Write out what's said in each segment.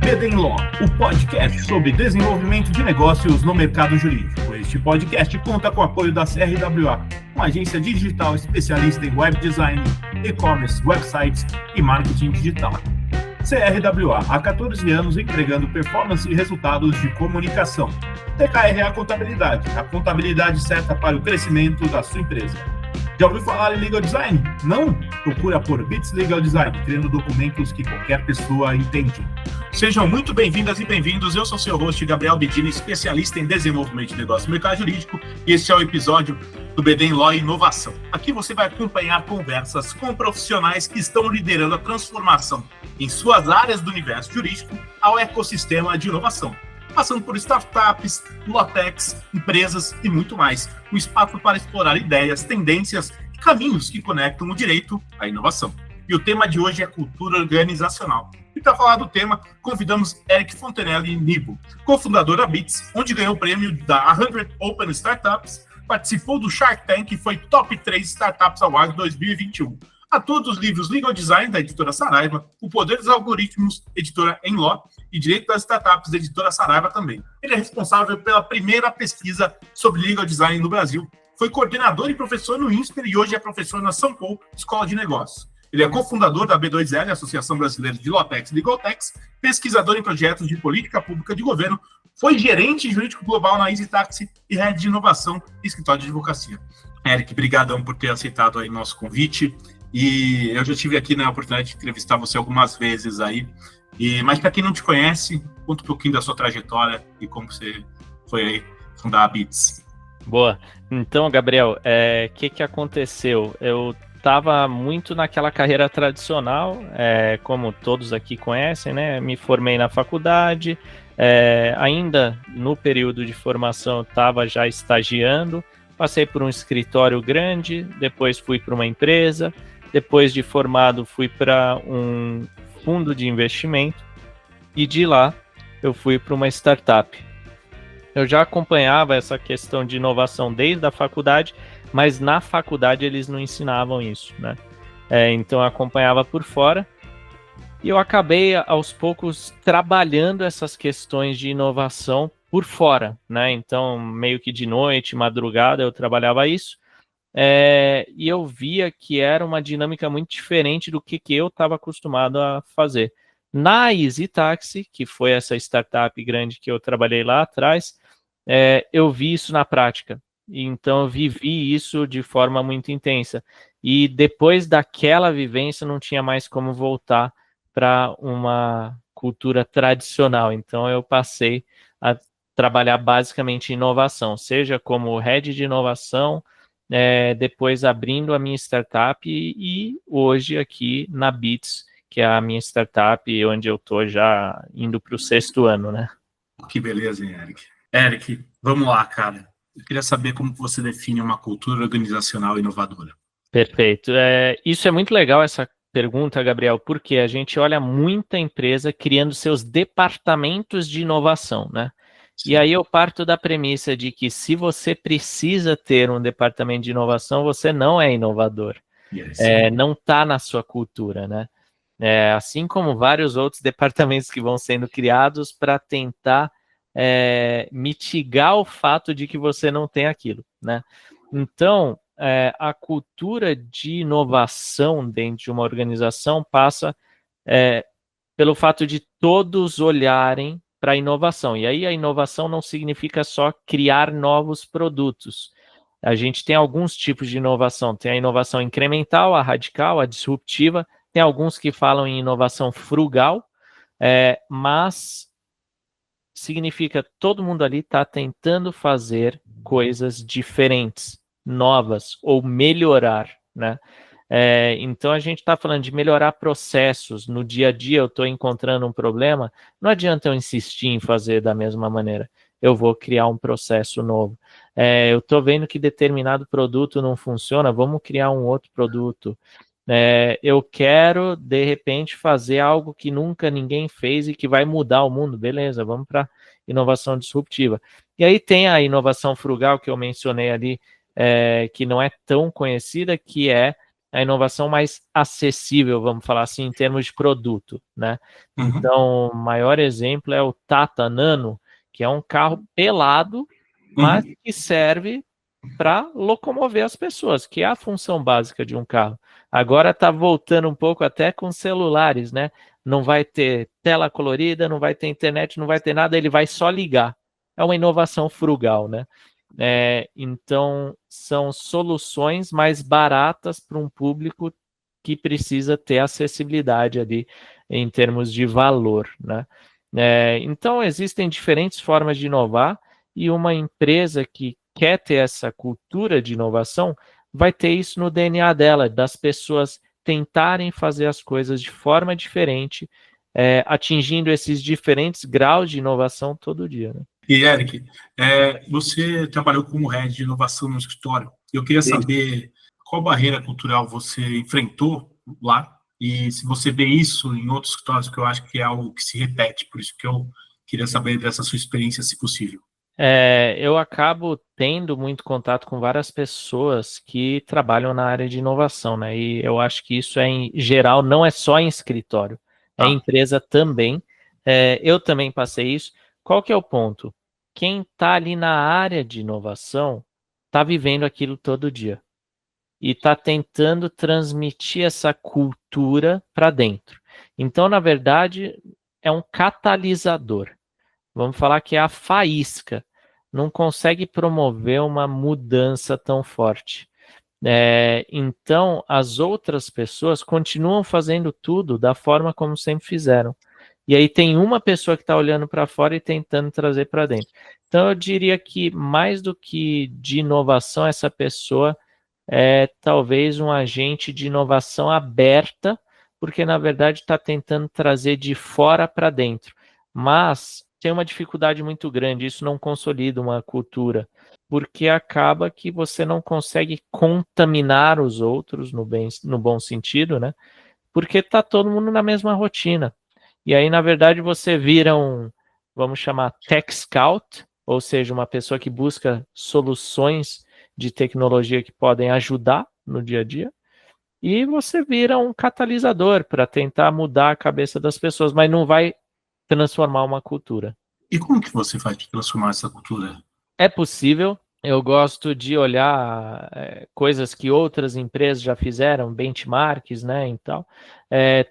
BD Law, o podcast sobre desenvolvimento de negócios no mercado jurídico. Este podcast conta com o apoio da CRWA, uma agência digital especialista em web design, e-commerce, websites e marketing digital. CRWA, há 14 anos entregando performance e resultados de comunicação. TKRA Contabilidade, a contabilidade certa para o crescimento da sua empresa. Já ouviu falar em Legal Design? Não? Procura por Bits Legal Design, criando documentos que qualquer pessoa entende. Sejam muito bem-vindas e bem-vindos. Eu sou seu host, Gabriel Bedini, especialista em desenvolvimento de negócio no mercado jurídico, e este é o episódio do BD Law e Inovação. Aqui você vai acompanhar conversas com profissionais que estão liderando a transformação em suas áreas do universo jurídico ao ecossistema de inovação, passando por startups, lawtechs, empresas e muito mais. Um espaço para explorar ideias, tendências e caminhos que conectam o direito à inovação. E o tema de hoje é cultura organizacional. E para falar do tema, convidamos Eric Fontenelle Nibo, cofundador da Bits, onde ganhou o prêmio da 100 Open Startups, participou do Shark Tank e foi Top 3 Startups Awards 2021. Ator dos livros Legal Design, da editora Saraiva, O Poder dos Algoritmos, editora Enlaw, e Direito das Startups, da editora Saraiva também. Ele é responsável pela primeira pesquisa sobre Legal Design no Brasil, foi coordenador e professor no INSPER e hoje é professor na São Paulo Escola de Negócios. Ele é cofundador da B2L, Associação Brasileira de Lawtechs e Legaltechs, pesquisador em projetos de política pública de governo, foi gerente jurídico global na Easy Taxi e head de inovação e escritório de advocacia. Eric, brigadão por ter aceitado aí nosso convite. E eu já tive aqui na oportunidade de entrevistar você algumas vezes aí. Mas para quem não te conhece, conta um pouquinho da sua trajetória e como você foi aí fundar a Bits. Boa. Então, Gabriel, que aconteceu? Eu estava muito naquela carreira tradicional, como todos aqui conhecem, né? Me formei na faculdade, ainda no período de formação eu estava já estagiando, passei por um escritório grande, depois fui para uma empresa, depois de formado fui para um fundo de investimento e de lá eu fui para uma startup. Eu já acompanhava essa questão de inovação desde a faculdade, mas na faculdade eles não ensinavam isso, né? Então eu acompanhava por fora e eu acabei aos poucos trabalhando essas questões de inovação por fora, né? Então meio que de noite, madrugada eu trabalhava isso. E eu via que era uma dinâmica muito diferente do que eu estava acostumado a fazer. Na Easy Taxi, que foi essa startup grande que eu trabalhei lá atrás, eu vi isso na prática. Então eu vivi isso de forma muito intensa. E depois daquela vivência não tinha mais como voltar para uma cultura tradicional. Então eu passei a trabalhar basicamente em inovação, seja como head de inovação, depois abrindo a minha startup e hoje aqui na Bits, que é a minha startup, onde eu estou já indo para o 6º ano, né? Que beleza, hein, Eric? Eric, vamos lá, cara. Eu queria saber como você define uma cultura organizacional inovadora. Perfeito. Isso é muito legal, essa pergunta, Gabriel, porque a gente olha muita empresa criando seus departamentos de inovação, né? Sim. E aí eu parto da premissa de que se você precisa ter um departamento de inovação, você não é inovador. Yes. Não está na sua cultura, né? Assim como vários outros departamentos que vão sendo criados para tentar mitigar o fato de que você não tem aquilo, né? Então, a cultura de inovação dentro de uma organização passa pelo fato de todos olharem para a inovação. E aí a inovação não significa só criar novos produtos. A gente tem alguns tipos de inovação. Tem a inovação incremental, a radical, a disruptiva. Tem alguns que falam em inovação frugal, mas significa todo mundo ali está tentando fazer coisas diferentes, novas, ou melhorar, né? Então a gente está falando de melhorar processos. No dia a dia eu estou encontrando um problema, não adianta eu insistir em fazer da mesma maneira, eu vou criar um processo novo. Eu estou vendo que determinado produto não funciona, vamos criar um outro produto. Eu quero, de repente, fazer algo que nunca ninguém fez e que vai mudar o mundo. Beleza, vamos para inovação disruptiva. E aí tem a inovação frugal que eu mencionei ali, que não é tão conhecida, que é a inovação mais acessível, vamos falar assim, em termos de produto, né? Então, o maior exemplo é o Tata Nano, que é um carro pelado, mas que serve para locomover as pessoas, que é a função básica de um carro. Agora está voltando um pouco até com celulares, né? Não vai ter tela colorida, não vai ter internet, não vai ter nada, ele vai só ligar. É uma inovação frugal, né? Então, são soluções mais baratas para um público que precisa ter acessibilidade ali em termos de valor, né? Então, existem diferentes formas de inovar e uma empresa que quer ter essa cultura de inovação vai ter isso no DNA dela, das pessoas tentarem fazer as coisas de forma diferente, atingindo esses diferentes graus de inovação todo dia, né? E, Eric, você trabalhou como head de inovação no escritório. Eu queria saber qual barreira cultural você enfrentou lá e se você vê isso em outros escritórios, que eu acho que é algo que se repete. Por isso que eu queria saber dessa sua experiência, se possível. Eu acabo tendo muito contato com várias pessoas que trabalham na área de inovação, né? E eu acho que isso em geral, não é só em escritório, é em empresa também. Eu também passei isso. Qual que é o ponto? Quem está ali na área de inovação está vivendo aquilo todo dia e está tentando transmitir essa cultura para dentro. Então, na verdade, é um catalisador. Vamos falar que é a faísca. Não consegue promover uma mudança tão forte. Então, as outras pessoas continuam fazendo tudo da forma como sempre fizeram. E aí tem uma pessoa que está olhando para fora e tentando trazer para dentro. Então, eu diria que mais do que de inovação, essa pessoa é talvez um agente de inovação aberta, porque na verdade está tentando trazer de fora para dentro. Mas tem uma dificuldade muito grande, isso não consolida uma cultura, porque acaba que você não consegue contaminar os outros no bom sentido, né? Porque está todo mundo na mesma rotina. E aí, na verdade, você vira vamos chamar tech scout, ou seja, uma pessoa que busca soluções de tecnologia que podem ajudar no dia a dia, e você vira um catalisador para tentar mudar a cabeça das pessoas, mas não vai transformar uma cultura. E como que você faz para transformar essa cultura? É possível. Eu gosto de olhar coisas que outras empresas já fizeram, benchmarks, né, e tal.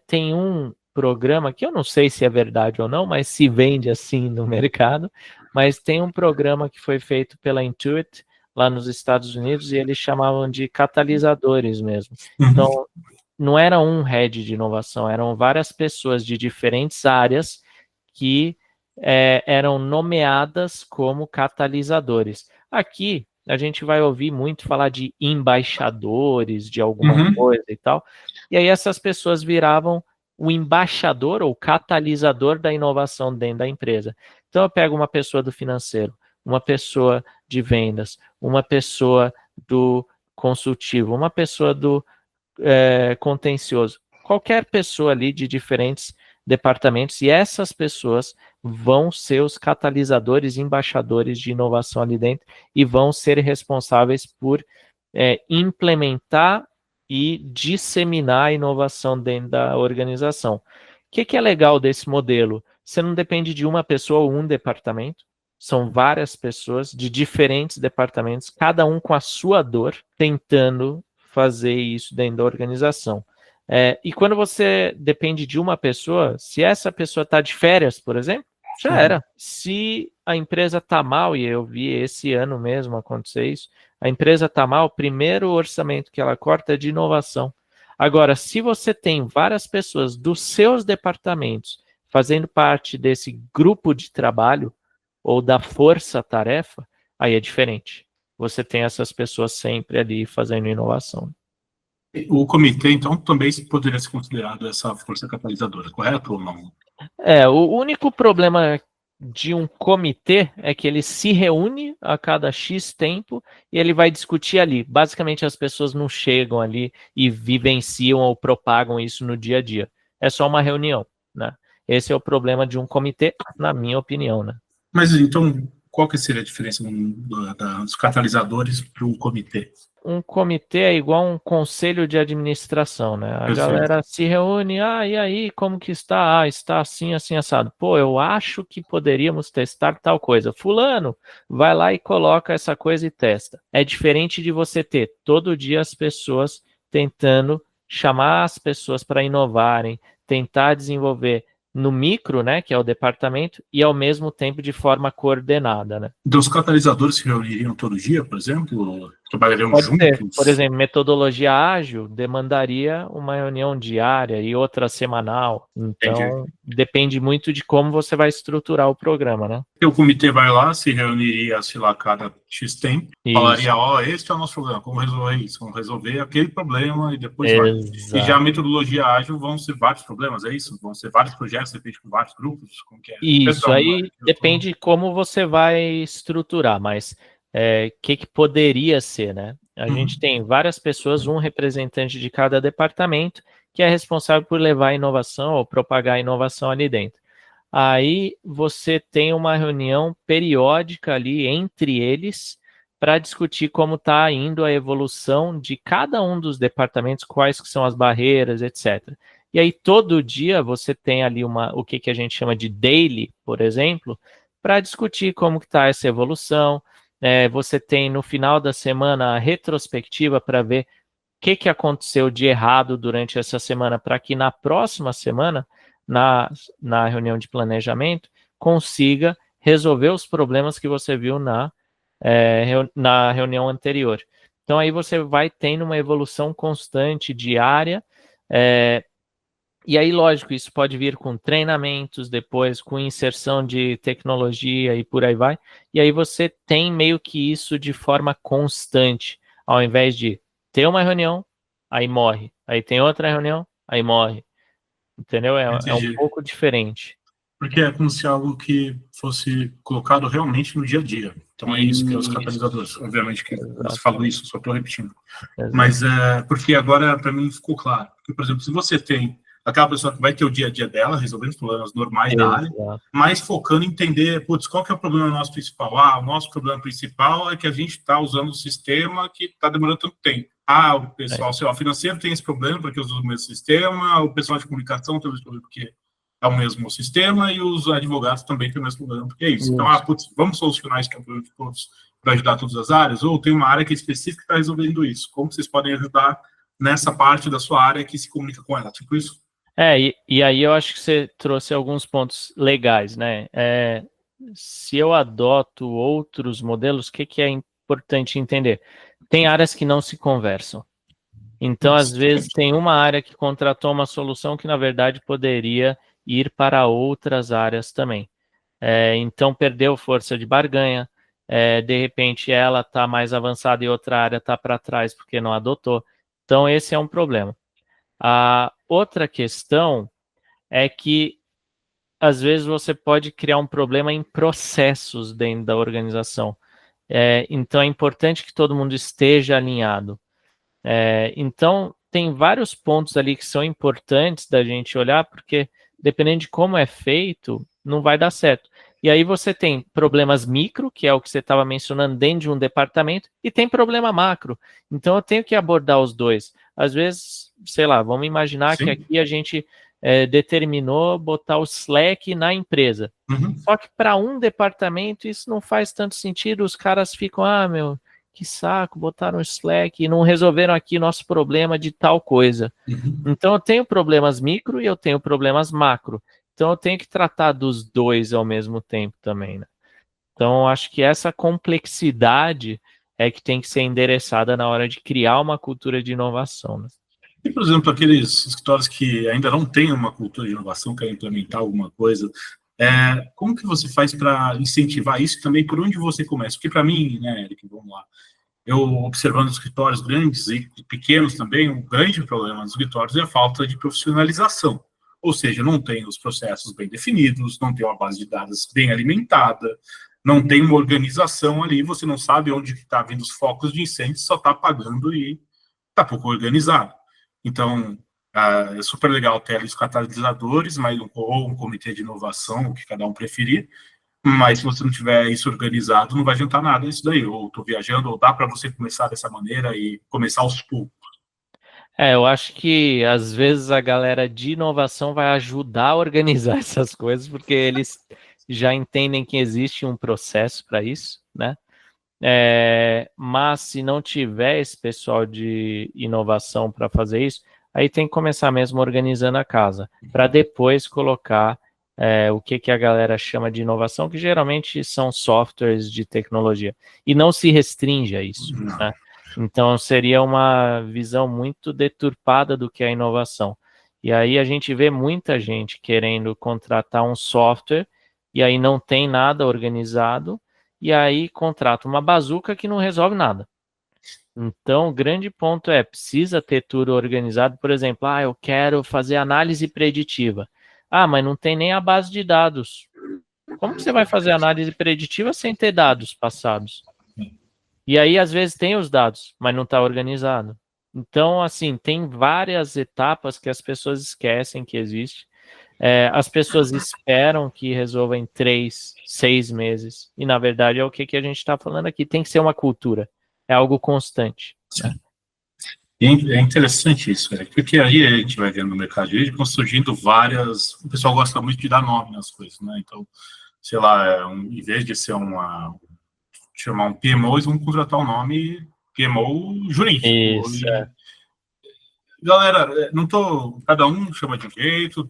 Tem um programa que eu não sei se é verdade ou não, mas se vende assim no mercado, mas tem um programa que foi feito pela Intuit lá nos Estados Unidos e eles chamavam de catalisadores mesmo. Então, não era um head de inovação, eram várias pessoas de diferentes áreas que eram nomeadas como catalisadores. Aqui, a gente vai ouvir muito falar de embaixadores de alguma coisa e tal, e aí essas pessoas viravam o embaixador ou catalisador da inovação dentro da empresa. Então, eu pego uma pessoa do financeiro, uma pessoa de vendas, uma pessoa do consultivo, uma pessoa do contencioso, qualquer pessoa ali de diferentes departamentos, e essas pessoas vão ser os catalisadores, embaixadores de inovação ali dentro e vão ser responsáveis por implementar e disseminar a inovação dentro da organização. O que é legal desse modelo? Você não depende de uma pessoa ou um departamento, são várias pessoas de diferentes departamentos, cada um com a sua dor, tentando fazer isso dentro da organização. E quando você depende de uma pessoa, se essa pessoa está de férias, por exemplo, já era. Se a empresa está mal, e eu vi esse ano mesmo acontecer isso, a empresa está mal, o primeiro orçamento que ela corta é de inovação. Agora, se você tem várias pessoas dos seus departamentos fazendo parte desse grupo de trabalho ou da força-tarefa, aí é diferente. Você tem essas pessoas sempre ali fazendo inovação. O comitê, então, também poderia ser considerado essa força catalisadora, correto ou não? O único problema de um comitê é que ele se reúne a cada X tempo e ele vai discutir ali. Basicamente, as pessoas não chegam ali e vivenciam ou propagam isso no dia a dia. É só uma reunião, né? Esse é o problema de um comitê, na minha opinião, né? Mas, então, qual que seria a diferença dos catalisadores para um comitê? um comitê é igual um conselho de administração, né? A Perfeito. galera se reúne, e aí, como que está? Está assim, assim, assado. Pô, eu acho que poderíamos testar tal coisa. Fulano, vai lá e coloca essa coisa e testa. É diferente de você ter todo dia as pessoas tentando chamar as pessoas para inovarem, tentar desenvolver no micro, né, que é o departamento, e ao mesmo tempo de forma coordenada, né? Então, os catalisadores se reuniriam todo dia, por exemplo? Trabalhariam Pode ser. juntos? Por exemplo, metodologia ágil demandaria uma reunião diária e outra semanal. Então, depende muito de como você vai estruturar o programa, né? O comitê vai lá, se reuniria, sei lá, cada X tempo, falaria, este é o nosso problema, como resolver isso? Vamos resolver aquele problema e depois vai. E já a metodologia ágil vão ser vários problemas, é isso? Vão ser vários projetos, depende com vários grupos? Como que é? Isso, aí depende de como você vai estruturar, mas que poderia ser, né? A gente tem várias pessoas, um representante de cada departamento, que é responsável por levar a inovação ou propagar a inovação ali dentro. Aí você tem uma reunião periódica ali entre eles para discutir como está indo a evolução de cada um dos departamentos, quais que são as barreiras, etc. E aí todo dia você tem ali o que a gente chama de daily, por exemplo, para discutir como que está essa evolução. Você tem no final da semana a retrospectiva para ver o que aconteceu de errado durante essa semana, para que na próxima semana, na reunião de planejamento, consiga resolver os problemas que você viu na reunião anterior. Então aí você vai tendo uma evolução constante, diária, e aí, lógico, isso pode vir com treinamentos, depois com inserção de tecnologia e por aí vai. E aí você tem meio que isso de forma constante, ao invés de ter uma reunião, aí morre. Aí tem outra reunião, aí morre. Entendeu? É um pouco diferente. Porque é como se algo que fosse colocado realmente no dia a dia. Então é isso que é os catalisadores. Obviamente que você falou isso, só estou repetindo. Exato. Mas porque agora para mim ficou claro. Porque, por exemplo, se você tem aquela pessoa que vai ter o dia a dia dela, resolvendo os problemas normais da área, mas focando em entender, qual que é o problema nosso principal? O nosso problema principal é que a gente está usando um sistema que está demorando tanto tempo. O pessoal, sei lá, financeiro tem esse problema porque usa o mesmo sistema, o pessoal de comunicação tem esse problema porque é o mesmo sistema, e os advogados também têm o mesmo problema porque é isso. Então, vamos solucionar esse problema de todos para ajudar todas as áreas, ou tem uma área que é específica que está resolvendo isso. Como vocês podem ajudar nessa parte da sua área que se comunica com ela? Tipo isso? E aí eu acho que você trouxe alguns pontos legais, né? Se eu adoto outros modelos, o que é importante entender? Tem áreas que não se conversam. Então, às vezes, tem uma área que contratou uma solução que, na verdade, poderia ir para outras áreas também. Então, perdeu força de barganha. De repente, ela está mais avançada e outra área está para trás porque não adotou. Então, esse é um problema. A outra questão é que, às vezes, você pode criar um problema em processos dentro da organização. Então, é importante que todo mundo esteja alinhado. Então, tem vários pontos ali que são importantes da gente olhar, porque, dependendo de como é feito, não vai dar certo. E aí você tem problemas micro, que é o que você estava mencionando dentro de um departamento, e tem problema macro. Então, eu tenho que abordar os dois. Às vezes, sei lá, vamos imaginar que aqui a gente determinou botar o Slack na empresa. Só que para um departamento isso não faz tanto sentido, os caras ficam, que saco, botaram o Slack e não resolveram aqui nosso problema de tal coisa. Então eu tenho problemas micro e eu tenho problemas macro. Então eu tenho que tratar dos dois ao mesmo tempo também, né? Então eu acho que essa complexidade é que tem que ser endereçada na hora de criar uma cultura de inovação, né? E, por exemplo, aqueles escritórios que ainda não têm uma cultura de inovação, querem implementar alguma coisa, como que você faz para incentivar isso também? Por onde você começa? Porque para mim, né, Eric, vamos lá, eu observando escritórios grandes e pequenos também, o grande problema dos escritórios é a falta de profissionalização. Ou seja, não tem os processos bem definidos, não tem uma base de dados bem alimentada, não tem uma organização ali, você não sabe onde está vindo os focos de incêndio, só está apagando e está pouco organizado. Então, é super legal ter ali os catalisadores, ou um comitê de inovação, o que cada um preferir, Mas se você não tiver isso organizado, não vai adiantar nada isso daí. Ou estou viajando, ou dá para você começar dessa maneira e começar aos poucos. Eu acho que às vezes a galera de inovação vai ajudar a organizar essas coisas, porque eles já entendem que existe um processo para isso, né? Mas se não tiver esse pessoal de inovação para fazer isso, aí tem que começar mesmo organizando a casa, para depois colocar o que a galera chama de inovação, que geralmente são softwares de tecnologia, e não se restringe a isso, né? Então seria uma visão muito deturpada do que é inovação. E aí a gente vê muita gente querendo contratar um software, e aí não tem nada organizado, e aí contrata uma bazuca que não resolve nada. Então, o grande ponto precisa ter tudo organizado. Por exemplo, eu quero fazer análise preditiva. Mas não tem nem a base de dados. Como que você vai fazer análise preditiva sem ter dados passados? E aí, às vezes, tem os dados, mas não está organizado. Então, assim, tem várias etapas que as pessoas esquecem que existe. As pessoas esperam que resolva em 3, 6 meses. E, na verdade, é o que a gente está falando aqui. Tem que ser uma cultura. É algo constante. Sim. É interessante isso, porque aí a gente vai vendo no mercado jurídico surgindo várias... O pessoal gosta muito de dar nome nas coisas, né? Então, sei lá, em vez de ser chamar um PMO, eles vão contratar um nome PMO jurídico. Isso, Galera, cada um chama de um jeito,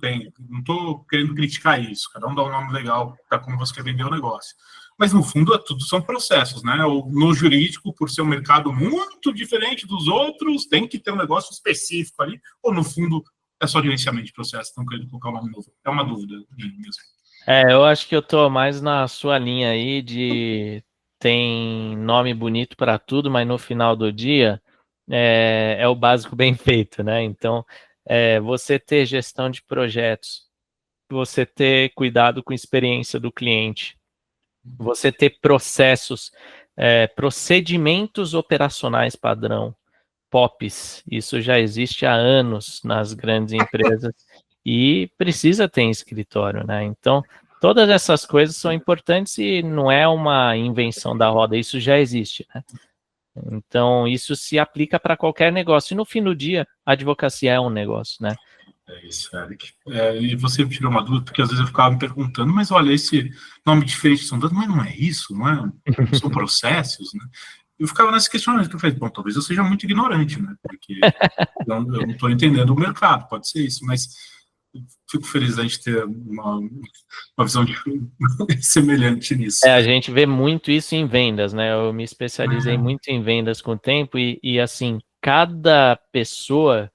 não estou querendo criticar isso, cada um dá um nome legal para como você quer vender o negócio. Mas, no fundo, tudo são processos, né? No jurídico, por ser um mercado muito diferente dos outros, tem que ter um negócio específico ali, ou, no fundo, é só gerenciamento de processo, estão querendo colocar um nome novo. É uma dúvida mesmo. Eu acho que eu tô mais na sua linha aí de tem nome bonito para tudo, mas no final do dia é o básico bem feito, né? Então, você ter gestão de projetos, você ter cuidado com a experiência do cliente, você ter processos, procedimentos operacionais padrão, POPs, isso já existe há anos nas grandes empresas e precisa ter em escritório, né? Então, todas essas coisas são importantes e não é uma invenção da roda, isso já existe, né? Então, isso se aplica para qualquer negócio. E no fim do dia, a advocacia é um negócio, né? É isso, Eric. E você me tirou uma dúvida, porque às vezes eu ficava me perguntando, mas olha, esse nome diferente são dados, mas não é isso, não é? São processos, né? Eu ficava nesse questionamento, que eu falei, bom, talvez eu seja muito ignorante, né? Porque eu não estou entendendo o mercado, pode ser isso, mas fico feliz da gente ter uma visão semelhante nisso. A gente vê muito isso em vendas, né? Eu me especializei muito em vendas com o tempo e assim, cada pessoa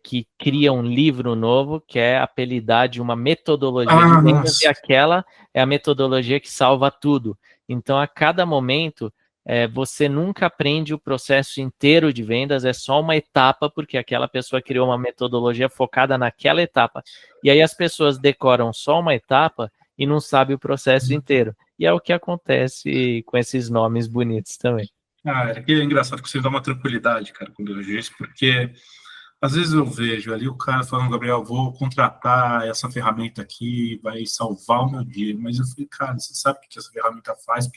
que cria um livro novo quer apelidar de uma metodologia de vendas, e aquela é a metodologia que salva tudo. Então, a cada momento, você nunca aprende o processo inteiro de vendas, é só uma etapa, porque aquela pessoa criou uma metodologia focada naquela etapa. E aí as pessoas decoram só uma etapa e não sabem o processo inteiro. E é o que acontece com esses nomes bonitos também. É engraçado que você dá uma tranquilidade, cara, quando eu vejo isso, porque às vezes eu vejo ali o cara falando, Gabriel, vou contratar essa ferramenta aqui, vai salvar o meu dia. Mas eu falei, cara, você sabe o que essa ferramenta faz?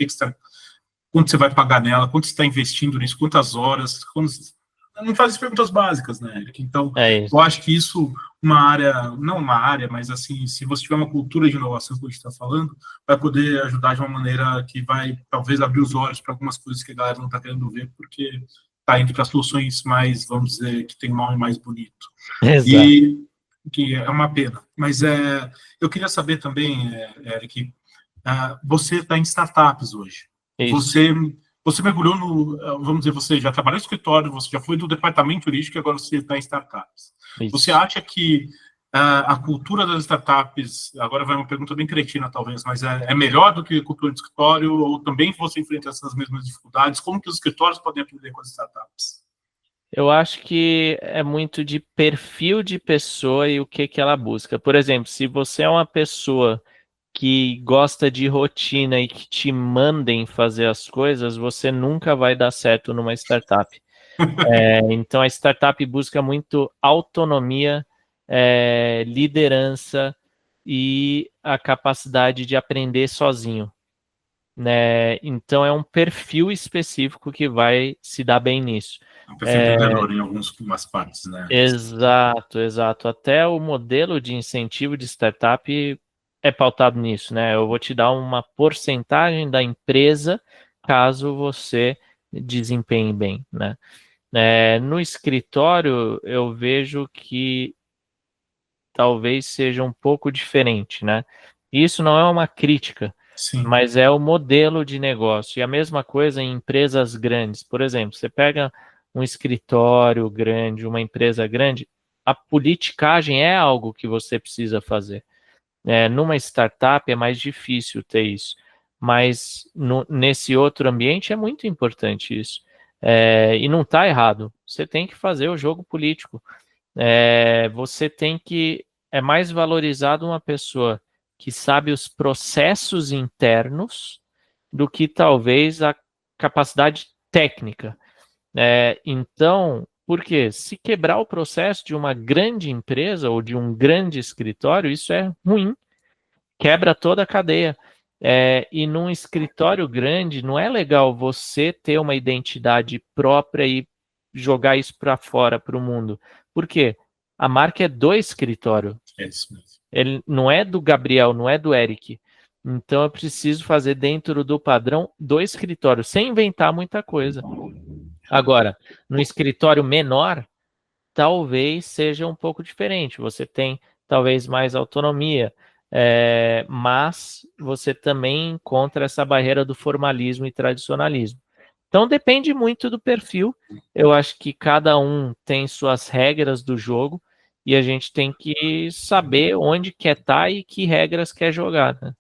Quanto você vai pagar nela? Quanto você está investindo nisso? Quantas horas? Não faz as perguntas básicas, né, Eric? Então, eu acho que isso, não uma área, mas assim, se você tiver uma cultura de inovação, como a gente está falando, vai poder ajudar de uma maneira que vai, talvez, abrir os olhos para algumas coisas que a galera não está querendo ver, porque está entre as soluções mais, vamos dizer, que tem um nome mais bonito. Exato. E que é uma pena. Mas eu queria saber também, Eric, você está em startups hoje. Você mergulhou vamos dizer, você já trabalhou no escritório, você já foi do departamento jurídico e agora você está em startups. Isso. Você acha que a cultura das startups, agora vai uma pergunta bem cretina talvez, mas é melhor do que a cultura de escritório, ou também você enfrenta essas mesmas dificuldades? Como que os escritórios podem aprender com as startups? Eu acho que é muito de perfil de pessoa e o que ela busca. Por exemplo, se você é uma pessoa que gosta de rotina e que te mandem fazer as coisas, você nunca vai dar certo numa startup. Então, a startup busca muito autonomia, liderança, e a capacidade de aprender sozinho, né? Então é um perfil específico que vai se dar bem nisso. Um perfil empreendedor em algumas partes, né? Exato, exato. Até o modelo de incentivo de startup é pautado nisso, né? Eu vou te dar uma porcentagem da empresa caso você desempenhe bem, né? No escritório, eu vejo que talvez seja um pouco diferente, né? Isso não é uma crítica, Sim. mas é o modelo de negócio. E a mesma coisa em empresas grandes. Por exemplo, você pega um escritório grande, uma empresa grande, a politicagem é algo que você precisa fazer. Numa startup é mais difícil ter isso, mas nesse outro ambiente é muito importante isso. E não está errado. Você tem que fazer o jogo político. Você tem que... É mais valorizado uma pessoa que sabe os processos internos do que talvez a capacidade técnica. Então, por quê? Se quebrar o processo de uma grande empresa ou de um grande escritório, isso é ruim, quebra toda a cadeia. E num escritório grande, não é legal você ter uma identidade própria e jogar isso para fora, para o mundo. Por quê? A marca é do escritório. É isso mesmo. Ele não é do Gabriel, não é do Eric. Então eu preciso fazer dentro do padrão do escritório, sem inventar muita coisa. Agora, no escritório menor, talvez seja um pouco diferente. Você tem talvez mais autonomia, mas você também encontra essa barreira do formalismo e tradicionalismo. Então depende muito do perfil. Eu acho que cada um tem suas regras do jogo e a gente tem que saber onde quer estar e que regras quer jogar, né?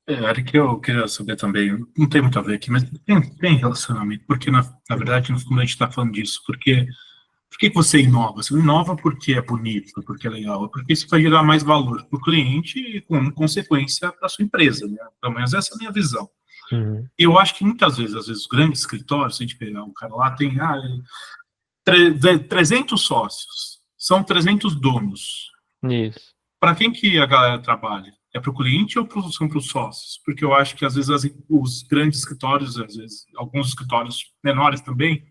Era que eu queria saber também, não tem muito a ver aqui, mas tem relacionamento, porque na verdade, no fundo, a gente está falando disso, porque por que você inova? Você inova porque é bonito, porque é legal, porque isso vai gerar mais valor para o cliente e, com consequência, para a sua empresa, né? Pelo menos essa é a minha visão. Uhum. Eu acho que muitas vezes, às vezes, os grandes escritórios, se a gente pegar um cara lá, tem 300 sócios, são 300 donos. Isso. Para quem que a galera trabalha? É para o cliente ou são para os sócios? Porque eu acho que, às vezes, os grandes escritórios, às vezes, alguns escritórios menores também,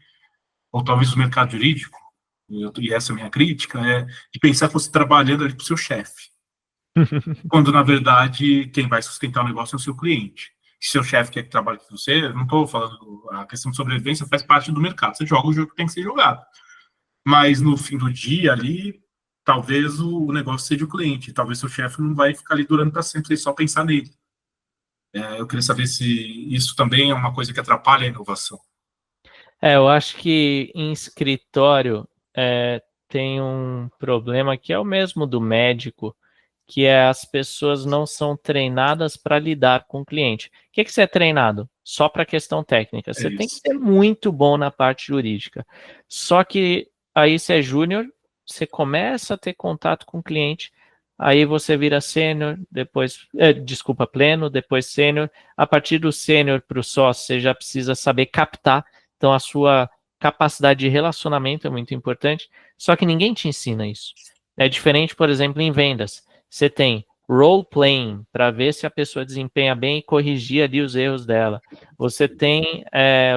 ou talvez o mercado jurídico, e essa é a minha crítica, é de pensar que você trabalhando ali para o seu chefe. Quando, na verdade, quem vai sustentar o negócio é o seu cliente. Se seu chefe quer que trabalhe com você, não estou falando, a questão de sobrevivência faz parte do mercado. Você joga o jogo que tem que ser jogado. Mas, no fim do dia, ali, talvez o negócio seja o cliente. Talvez seu chefe não vai ficar ali durando para sempre e só pensar nele. Eu queria saber se isso também é uma coisa que atrapalha a inovação. Eu acho que em escritório tem um problema que é o mesmo do médico, que é as pessoas não são treinadas para lidar com o cliente. O que você é treinado? Só para questão técnica. Você tem que ser muito bom na parte jurídica. Só que aí você é júnior, você começa a ter contato com o cliente, aí você vira sênior, depois, pleno, depois sênior. A partir do sênior para o sócio, você já precisa saber captar. Então, a sua capacidade de relacionamento é muito importante, só que ninguém te ensina isso. É diferente, por exemplo, em vendas. Você tem role-playing, para ver se a pessoa desempenha bem e corrigir ali os erros dela. Você tem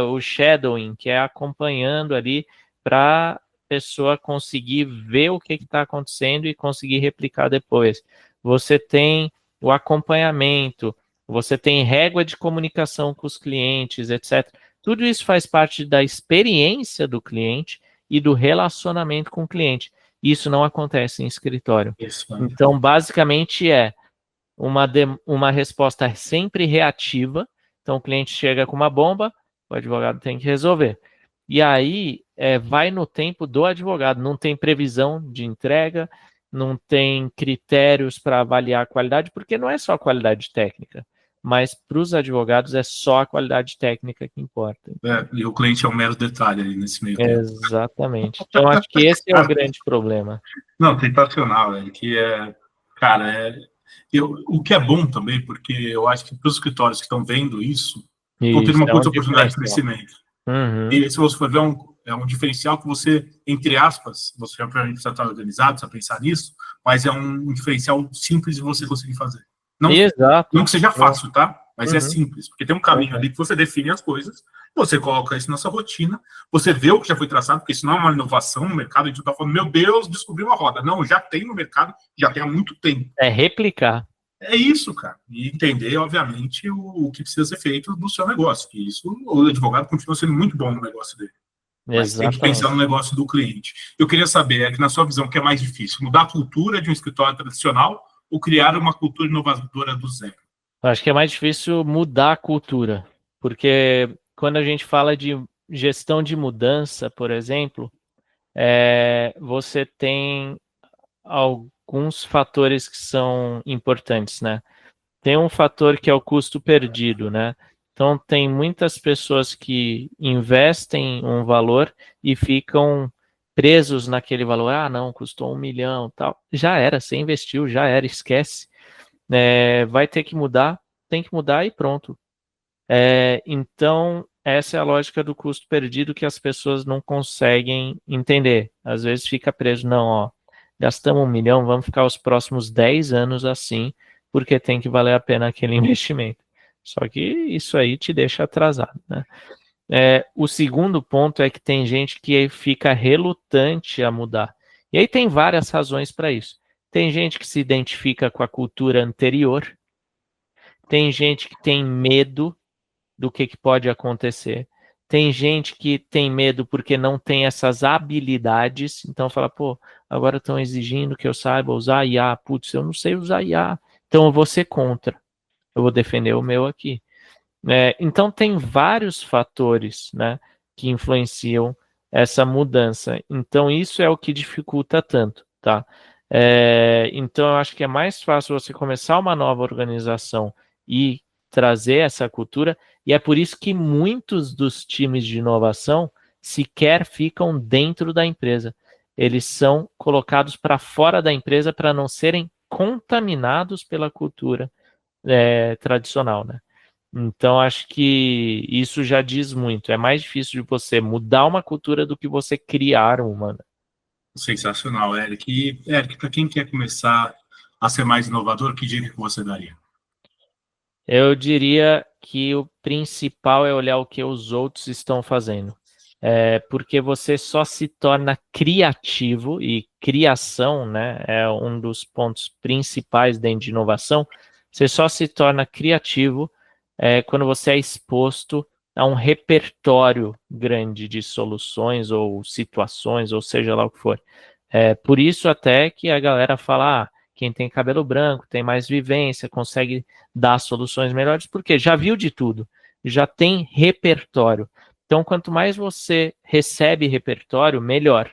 o shadowing, que é acompanhando ali para a pessoa conseguir ver o que está acontecendo e conseguir replicar depois. Você tem o acompanhamento, você tem régua de comunicação com os clientes, etc. Tudo isso faz parte da experiência do cliente e do relacionamento com o cliente. Isso não acontece em escritório. Então, basicamente, é uma resposta sempre reativa. Então, o cliente chega com uma bomba, o advogado tem que resolver. E aí, vai no tempo do advogado. Não tem previsão de entrega, não tem critérios para avaliar a qualidade, porque não é só a qualidade técnica. Mas para os advogados é só a qualidade técnica que importa. E o cliente é um mero detalhe ali nesse meio tempo. Exatamente. Então, acho que esse é o grande problema. Não, sensacional, velho. Cara, o que é bom também, porque eu acho que para os escritórios que estão vendo isso, vão ter uma puta oportunidade de crescimento. Uhum. E se você for ver É um diferencial que você, entre aspas, você já precisa estar organizado, precisa pensar nisso, mas é um diferencial simples de você conseguir fazer. Não, Exato. não que seja fácil, tá? Mas é Uhum. simples, porque tem um caminho ali que você define as coisas, você coloca isso na sua rotina, você vê o que já foi traçado, porque isso não é uma inovação no mercado, a gente não está falando, meu Deus, descobri uma roda. Não, já tem no mercado, já tem há muito tempo. É replicar. É isso, cara. E entender, obviamente, o que precisa ser feito no seu negócio. Que isso, o advogado continua sendo muito bom no negócio dele. Mas tem que pensar no negócio do cliente. Eu queria saber, é que na sua visão, o que é mais difícil? Mudar a cultura de um escritório tradicional ou criar uma cultura inovadora do zero? Eu acho que é mais difícil mudar a cultura, porque quando a gente fala de gestão de mudança, por exemplo, você tem alguns fatores que são importantes, né? Tem um fator que é o custo perdido, né? Então, tem muitas pessoas que investem um valor e ficam presos naquele valor. Ah, não, custou 1 milhão, tal. Já era, você investiu, já era, esquece. Vai ter que mudar, tem que mudar e pronto. Então, essa é a lógica do custo perdido que as pessoas não conseguem entender. Às vezes fica preso, não, ó, gastamos 1 milhão, vamos ficar os próximos 10 anos assim, porque tem que valer a pena aquele investimento. Só que isso aí te deixa atrasado, né? O segundo ponto é que tem gente que fica relutante a mudar. E aí tem várias razões para isso. Tem gente que se identifica com a cultura anterior, tem gente que tem medo do que pode acontecer. Tem gente que tem medo porque não tem essas habilidades, então fala, pô, agora estão exigindo que eu saiba usar IA, putz, eu não sei usar IA, então eu vou ser contra, eu vou defender o meu aqui. Então tem vários fatores, né, que influenciam essa mudança, então isso é o que dificulta tanto, tá? Então eu acho que é mais fácil você começar uma nova organização e trazer essa cultura, e é por isso que muitos dos times de inovação sequer ficam dentro da empresa. Eles são colocados para fora da empresa para não serem contaminados pela cultura tradicional, né? Então, acho que isso já diz muito. É mais difícil de você mudar uma cultura do que você criar uma. Sensacional, Eric. E, Eric, para quem quer começar a ser mais inovador, que dica que você daria? Eu diria que o principal é olhar o que os outros estão fazendo. Porque você só se torna criativo, e criação, né, é um dos pontos principais dentro de inovação. Você só se torna criativo quando você é exposto a um repertório grande de soluções ou situações, ou seja lá o que for. Por isso até que a galera fala, quem tem cabelo branco tem mais vivência, consegue dar soluções melhores, porque já viu de tudo, já tem repertório. Então, quanto mais você recebe repertório, melhor.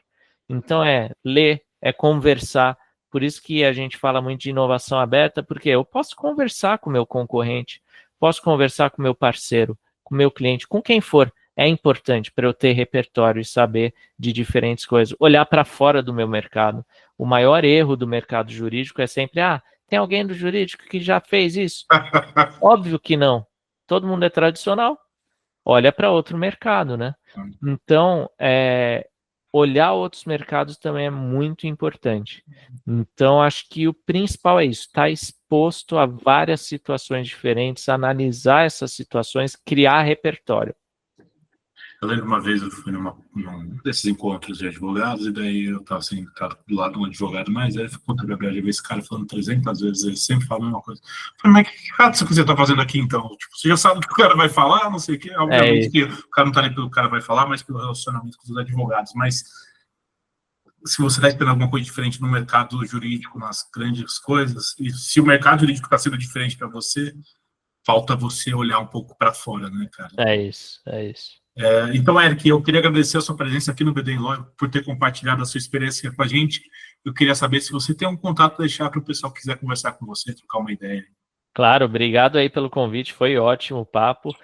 Então, ler, conversar. Por isso que a gente fala muito de inovação aberta, porque eu posso conversar com o meu concorrente, posso conversar com o meu parceiro, com o meu cliente, com quem for. É importante para eu ter repertório e saber de diferentes coisas. Olhar para fora do meu mercado. O maior erro do mercado jurídico é sempre, tem alguém do jurídico que já fez isso? Óbvio que não. Todo mundo é tradicional. Olha para outro mercado, né? Então, olhar outros mercados também é muito importante. Então, acho que o principal é isso, estar exposto a várias situações diferentes, analisar essas situações, criar repertório. Eu lembro uma vez eu fui num desses encontros de advogados, e daí eu estava sentado do lado de um advogado mais velho, fui contra o Gabriel, já vi esse cara falando 300 vezes, ele sempre fala a mesma coisa. Eu falei, mas que rato você está fazendo aqui então? Tipo, você já sabe o que o cara vai falar, não sei o quê. Obviamente que o cara não está nem pelo que o cara vai falar, mas pelo relacionamento com os advogados. Mas se você está esperando alguma coisa diferente no mercado jurídico, nas grandes coisas, e se o mercado jurídico está sendo diferente para você, falta você olhar um pouco para fora, né, cara? É isso. Então, Eric, eu queria agradecer a sua presença aqui no BD Law, por ter compartilhado a sua experiência com a gente. Eu queria saber se você tem um contato para deixar para o pessoal que quiser conversar com você, trocar uma ideia. Claro, obrigado aí pelo convite, foi ótimo o papo.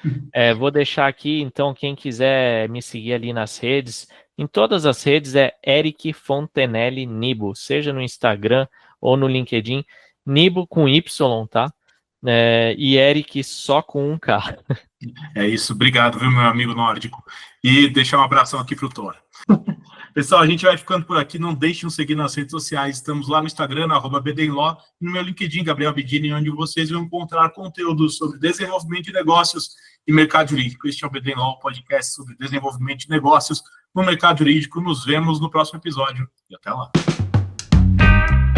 Vou deixar aqui, então, quem quiser me seguir ali nas redes, em todas as redes é Eric Fontenelle Nibo, seja no Instagram ou no LinkedIn, Nibo com Y, tá? E Eric só com um K. É isso, obrigado, viu, meu amigo nórdico. E deixar um abração aqui pro Thor. Pessoal, a gente vai ficando por aqui. Não deixem de nos seguir nas redes sociais. Estamos lá no Instagram, @BDenLaw, no meu LinkedIn, Gabriel Bidini, onde vocês vão encontrar conteúdo sobre desenvolvimento de negócios e mercado jurídico. Este é o BDenLaw, podcast sobre desenvolvimento de negócios no mercado jurídico. Nos vemos no próximo episódio e até lá.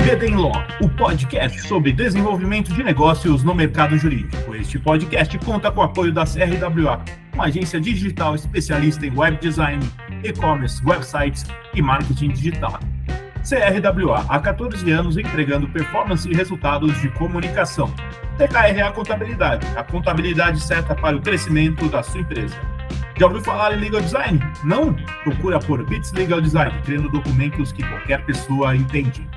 BDenLaw, o podcast sobre desenvolvimento de negócios no mercado jurídico. Este podcast conta com o apoio da CRWA, uma agência digital especialista em web design, e-commerce, websites e marketing digital. CRWA, há 14 anos entregando performance e resultados de comunicação. TKRA Contabilidade, a contabilidade certa para o crescimento da sua empresa. Já ouviu falar em Legal Design? Não? Procura por Bits Legal Design, criando documentos que qualquer pessoa entende.